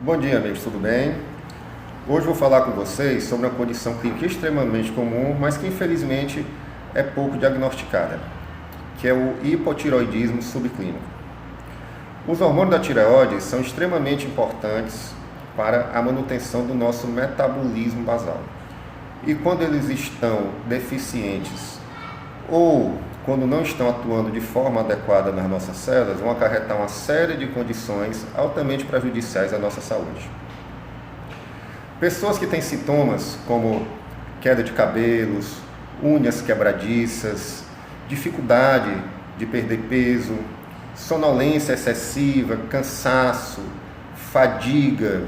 Bom dia, amigos, tudo bem? Hoje vou falar com vocês sobre uma condição clínica extremamente comum, mas que infelizmente é pouco diagnosticada, que é o hipotireoidismo subclínico. Os hormônios da tireoide são extremamente importantes para a manutenção do nosso metabolismo basal. E quando eles estão deficientes ou quando não estão atuando de forma adequada nas nossas células, vão acarretar uma série de condições altamente prejudiciais à nossa saúde. Pessoas que têm sintomas como queda de cabelos, unhas quebradiças, dificuldade de perder peso, sonolência excessiva, cansaço, fadiga,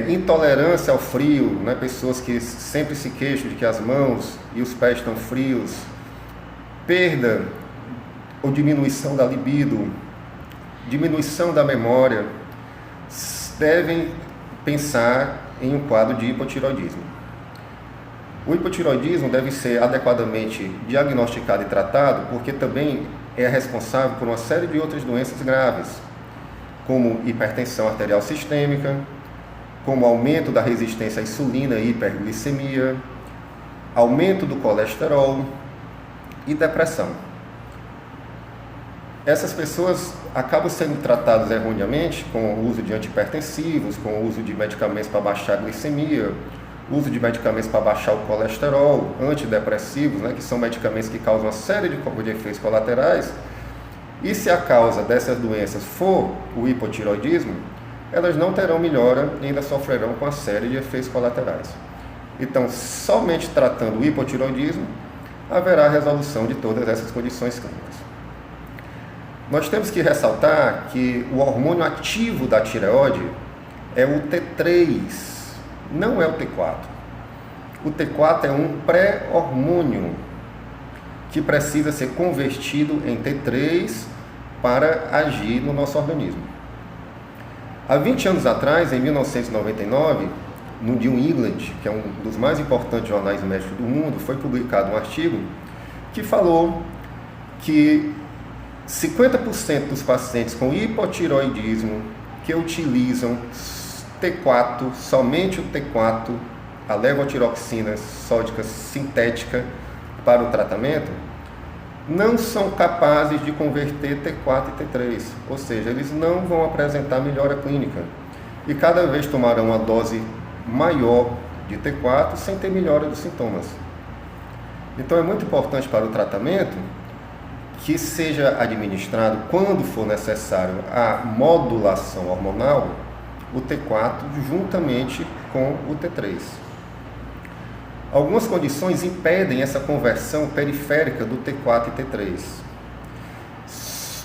intolerância ao frio, né? Pessoas que sempre se queixam de que as mãos e os pés estão frios, perda ou diminuição da libido, diminuição da memória, devem pensar em um quadro de hipotireoidismo. O hipotireoidismo deve ser adequadamente diagnosticado e tratado, porque também é responsável por uma série de outras doenças graves, como hipertensão arterial sistêmica, como aumento da resistência à insulina e hiperglicemia, aumento do colesterol e depressão. Essas pessoas acabam sendo tratadas erroneamente com o uso de antihipertensivos, com o uso de medicamentos para baixar a glicemia, uso de medicamentos para baixar o colesterol, antidepressivos, né, que são medicamentos que causam uma série de efeitos colaterais. E se a causa dessas doenças for o hipotireoidismo, elas não terão melhora e ainda sofrerão com uma série de efeitos colaterais. Então, somente tratando o hipotireoidismo, haverá resolução de todas essas condições clínicas. Nós temos que ressaltar que o hormônio ativo da tireoide é o T3, não é o T4. O T4 é um pré-hormônio que precisa ser convertido em T3 para agir no nosso organismo. Há 20 anos atrás, em 1999, no New England, que é um dos mais importantes jornais médicos do mundo, foi publicado um artigo que falou que 50% dos pacientes com hipotireoidismo que utilizam T4, somente o T4, a levotiroxina sódica sintética para o tratamento, não são capazes de converter T4 e T3, ou seja, eles não vão apresentar melhora clínica e cada vez tomarão uma dose maior de T4 sem ter melhora dos sintomas. Então é muito importante para o tratamento que seja administrado, quando for necessário, a modulação hormonal, o T4 juntamente com o T3. Algumas condições impedem essa conversão periférica do T4 e T3,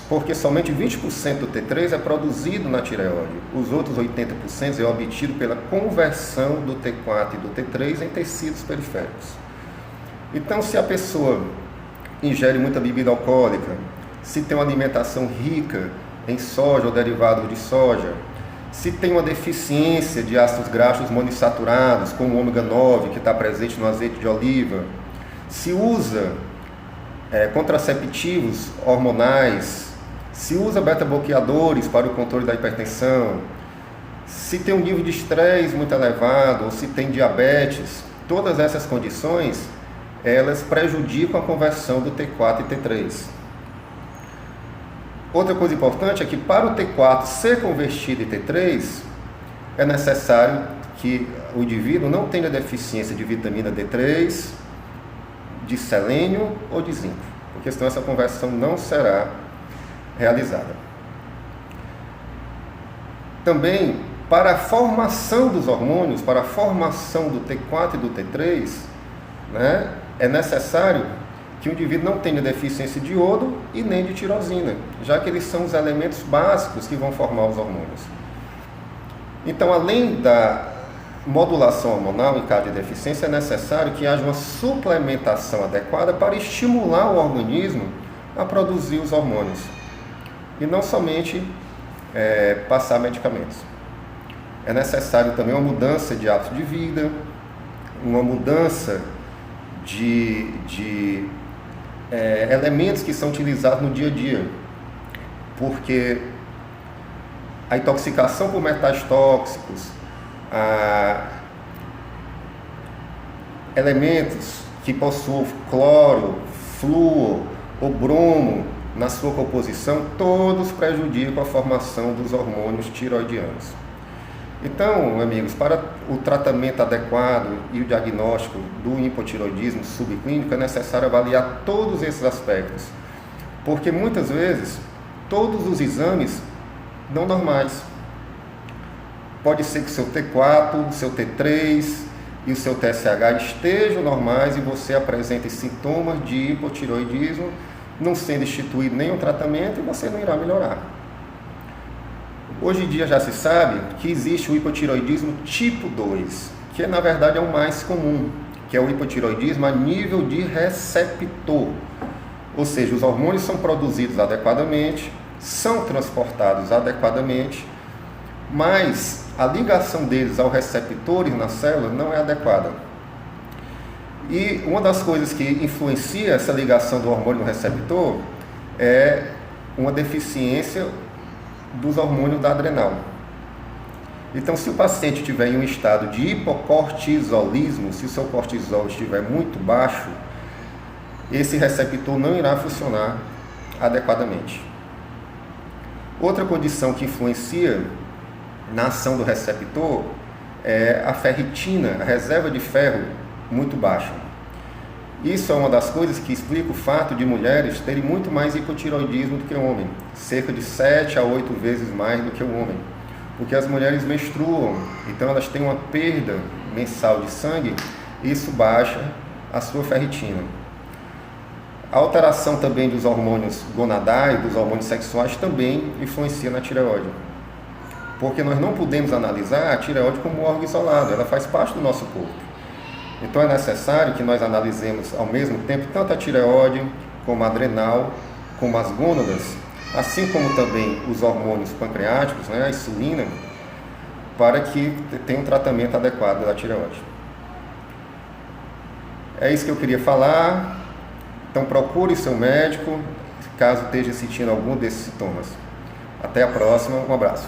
porque somente 20% do T3 é produzido na tireoide. Os outros 80% é obtido pela conversão do T4 e do T3 em tecidos periféricos. Então, se a pessoa ingere muita bebida alcoólica, se tem uma alimentação rica em soja ou derivados de soja, se tem uma deficiência de ácidos graxos monoinsaturados, como o ômega 9, que está presente no azeite de oliva, se usa contraceptivos hormonais, se usa beta-bloqueadores para o controle da hipertensão, se tem um nível de estresse muito elevado, ou se tem diabetes, todas essas condições, elas prejudicam a conversão do T4 e T3. Outra coisa importante é que para o T4 ser convertido em T3, é necessário que o indivíduo não tenha deficiência de vitamina D3, de selênio ou de zinco, porque senão essa conversão não será realizada. Também, para a formação dos hormônios, para a formação do T4 e do T3, né, é necessário que o indivíduo não tenha deficiência de iodo e nem de tirosina, já que eles são os elementos básicos que vão formar os hormônios. Então, além da modulação hormonal em caso de deficiência, é necessário que haja uma suplementação adequada para estimular o organismo a produzir os hormônios, e não somente passar medicamentos. É necessário também uma mudança de hábito de vida, uma mudança de elementos que são utilizados no dia a dia, porque a intoxicação por metais tóxicos, elementos que possuem cloro, flúor ou bromo na sua composição, todos prejudicam a formação dos hormônios tiroidianos. Então, amigos, para o tratamento adequado e o diagnóstico do hipotiroidismo subclínico é necessário avaliar todos esses aspectos, porque muitas vezes todos os exames dão normais. Pode ser que o seu T4, o seu T3 e o seu TSH estejam normais e você apresente sintomas de hipotiroidismo, não sendo instituído nenhum tratamento e você não irá melhorar. Hoje em dia já se sabe que existe o hipotiroidismo tipo 2, que na verdade é o mais comum, que é o hipotiroidismo a nível de receptor. Ou seja, os hormônios são produzidos adequadamente, são transportados adequadamente, mas a ligação deles aos receptores na célula não é adequada. E uma das coisas que influencia essa ligação do hormônio no receptor é uma deficiência dos hormônios da adrenal. Então, se o paciente tiver em um estado de hipocortisolismo, se o seu cortisol estiver muito baixo, esse receptor não irá funcionar adequadamente. Outra condição que influencia na ação do receptor é a ferritina, a reserva de ferro muito baixa. Isso é uma das coisas que explica o fato de mulheres terem muito mais hipotiroidismo do que o homem, cerca de 7 a 8 vezes mais do que o homem, porque as mulheres menstruam, então elas têm uma perda mensal de sangue, e isso baixa a sua ferritina. A alteração também dos hormônios gonadais, dos hormônios sexuais, também influencia na tireoide, porque nós não podemos analisar a tireoide como um órgão isolado, ela faz parte do nosso corpo. Então é necessário que nós analisemos ao mesmo tempo tanto a tireoide, como a adrenal, como as gônadas, assim como também os hormônios pancreáticos, a insulina, para que tenha um tratamento adequado da tireoide. É isso que eu queria falar. Então procure seu médico, caso esteja sentindo algum desses sintomas. Até a próxima, um abraço.